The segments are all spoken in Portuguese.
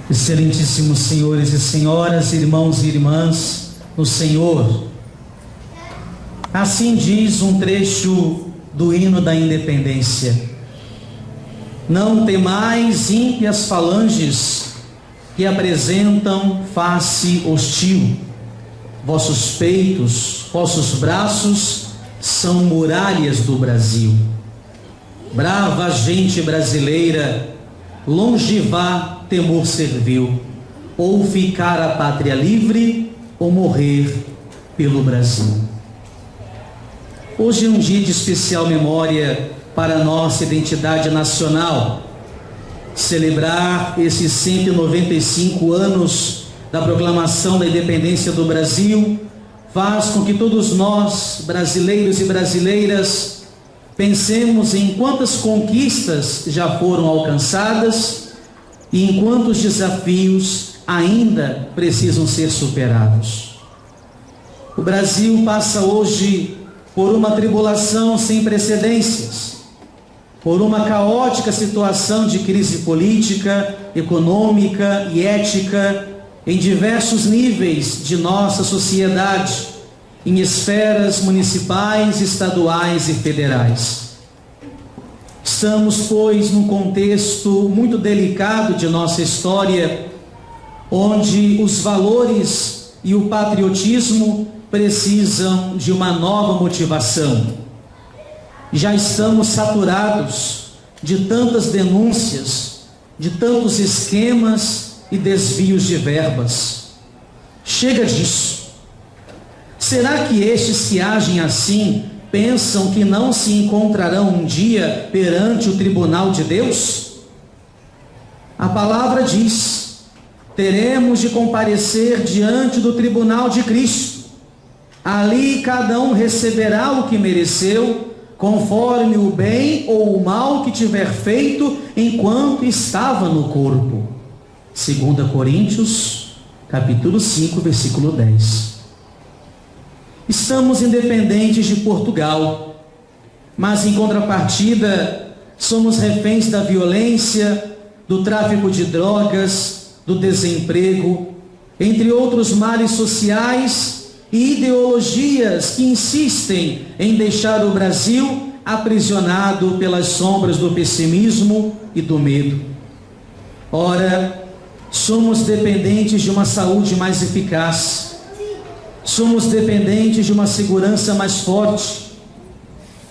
Excelentíssimos senhores e senhoras, irmãos e irmãs no Senhor, assim diz um trecho do hino da independência: não temais ímpias falanges que apresentam face hostil, vossos peitos, vossos braços são muralhas do Brasil. Brava gente brasileira, longe vá temor servil, ou ficar a pátria livre, ou morrer pelo Brasil. Hoje é um dia de especial memória para a nossa identidade nacional. Celebrar esses 195 anos da proclamação da independência do Brasil faz com que todos nós, brasileiros e brasileiras, pensemos em quantas conquistas já foram alcançadas e em quantos desafios ainda precisam ser superados. O Brasil passa hoje por uma tribulação sem precedências, por uma caótica situação de crise política, econômica e ética em diversos níveis de nossa sociedade, em esferas municipais, estaduais e federais. Estamos, pois, num contexto muito delicado de nossa história, onde os valores e o patriotismo precisam de uma nova motivação. Já estamos saturados de tantas denúncias, de tantos esquemas e desvios de verbas. Chega disso. Será que estes que agem assim pensam que não se encontrarão um dia perante o tribunal de Deus? A palavra diz: teremos de comparecer diante do tribunal de Cristo. Ali cada um receberá o que mereceu, conforme o bem ou o mal que tiver feito enquanto estava no corpo. 2 Coríntios, capítulo 5, versículo 10. Estamos independentes de Portugal, mas em contrapartida somos reféns da violência, do tráfico de drogas, do desemprego, entre outros males sociais e ideologias que insistem em deixar o Brasil aprisionado pelas sombras do pessimismo e do medo. Ora, somos dependentes de uma saúde mais eficaz, somos dependentes de uma segurança mais forte.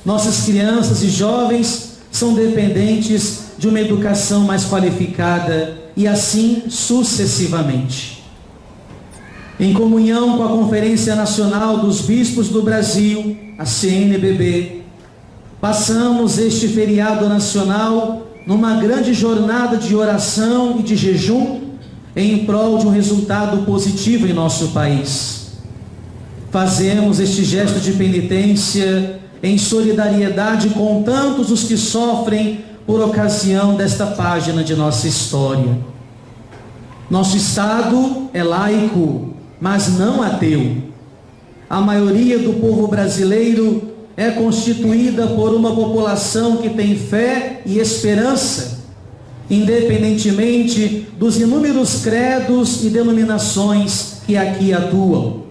Nossas crianças e jovens são dependentes de uma educação mais qualificada e assim sucessivamente. Em comunhão com a Conferência Nacional dos Bispos do Brasil, a CNBB, passamos este feriado nacional numa grande jornada de oração e de jejum em prol de um resultado positivo em nosso país. Fazemos este gesto de penitência em solidariedade com tantos os que sofrem por ocasião desta página de nossa história. Nosso Estado é laico, mas não ateu. A maioria do povo brasileiro é constituída por uma população que tem fé e esperança, independentemente dos inúmeros credos e denominações que aqui atuam.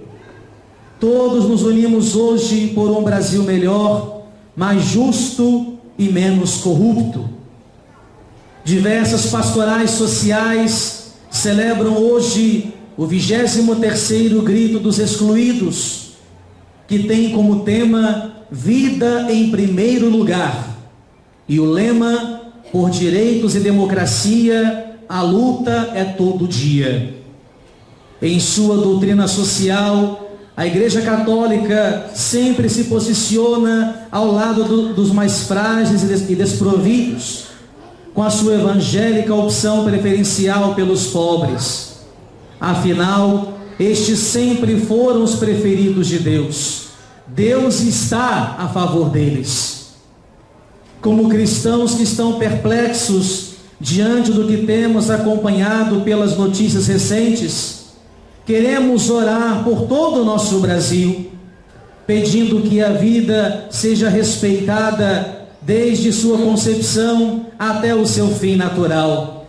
Todos nos unimos hoje por um Brasil melhor, mais justo e menos corrupto. Diversas pastorais sociais celebram hoje o 23º Grito dos Excluídos, que tem como tema Vida em Primeiro Lugar, e o lema Por Direitos e Democracia, a luta é todo dia. Em sua doutrina social, a Igreja Católica sempre se posiciona ao lado dos mais frágeis e desprovidos, com a sua evangélica opção preferencial pelos pobres. Afinal, estes sempre foram os preferidos de Deus. Deus está a favor deles. Como cristãos que estão perplexos diante do que temos acompanhado pelas notícias recentes, queremos orar por todo o nosso Brasil, pedindo que a vida seja respeitada desde sua concepção até o seu fim natural.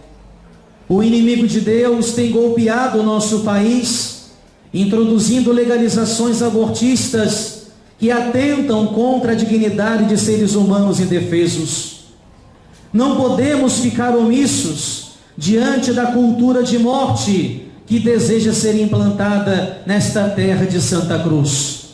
O inimigo de Deus tem golpeado o nosso país, introduzindo legalizações abortistas que atentam contra a dignidade de seres humanos indefesos. Não podemos ficar omissos diante da cultura de morte que deseja ser implantada nesta terra de Santa Cruz.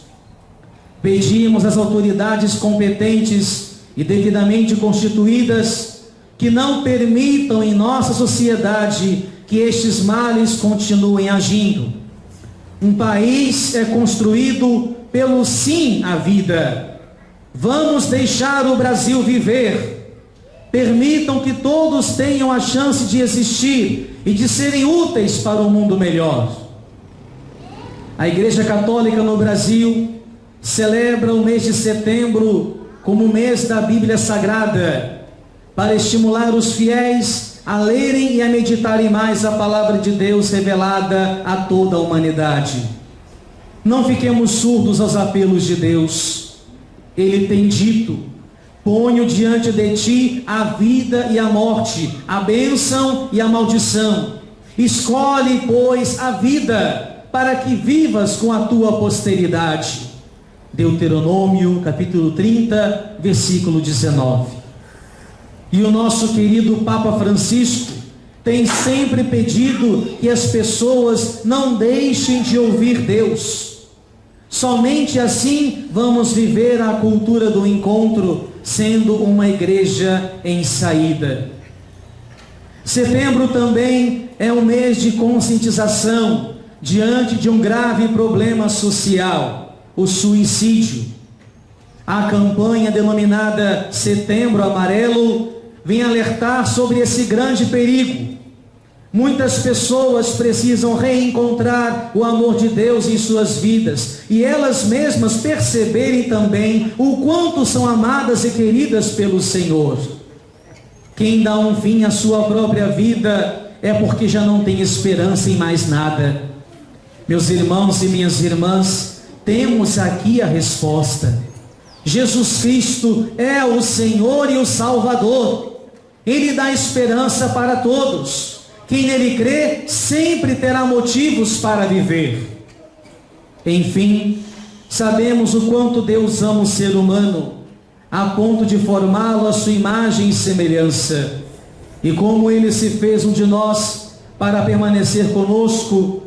Pedimos às autoridades competentes e devidamente constituídas que não permitam em nossa sociedade que estes males continuem agindo. Um país é construído pelo sim à vida. Vamos deixar o Brasil viver. Permitam que todos tenham a chance de existir e de serem úteis para um mundo melhor. A Igreja Católica no Brasil celebra o mês de setembro como o mês da Bíblia Sagrada, para estimular os fiéis a lerem e a meditarem mais a palavra de Deus revelada a toda a humanidade. Não fiquemos surdos aos apelos de Deus. Ele tem dito: ponho diante de ti a vida e a morte, a bênção e a maldição. Escolhe, pois, a vida, para que vivas com a tua posteridade. Deuteronômio, capítulo 30, versículo 19. E o nosso querido Papa Francisco tem sempre pedido que as pessoas não deixem de ouvir Deus. Somente assim vamos viver a cultura do encontro, sendo uma igreja em saída. Setembro também é um mês de conscientização diante de um grave problema social, o suicídio. A campanha denominada Setembro Amarelo vem alertar sobre esse grande perigo. Muitas pessoas precisam reencontrar o amor de Deus em suas vidas e elas mesmas perceberem também o quanto são amadas e queridas pelo Senhor. Quem dá um fim à sua própria vida é porque já não tem esperança em mais nada. Meus irmãos e minhas irmãs, temos aqui a resposta. Jesus Cristo é o Senhor e o Salvador. Ele dá esperança para todos. Quem nele crê sempre terá motivos para viver. Enfim, sabemos o quanto Deus ama o ser humano, a ponto de formá-lo à sua imagem e semelhança. E como ele se fez um de nós para permanecer conosco,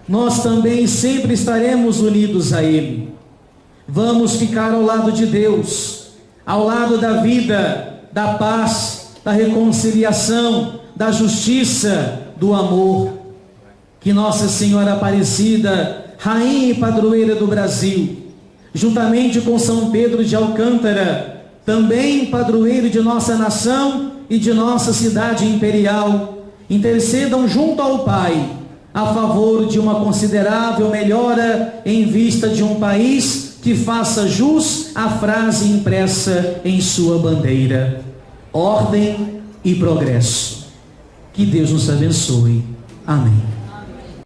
nós também sempre estaremos unidos a ele. Vamos ficar ao lado de Deus, ao lado da vida, da paz, da reconciliação, da justiça, do amor. Que Nossa Senhora Aparecida, Rainha e Padroeira do Brasil, juntamente com São Pedro de Alcântara, também padroeiro de nossa nação e de nossa cidade imperial, intercedam junto ao Pai a favor de uma considerável melhora em vista de um país que faça jus à frase impressa em sua bandeira: ordem e progresso. Que Deus nos abençoe. Amém.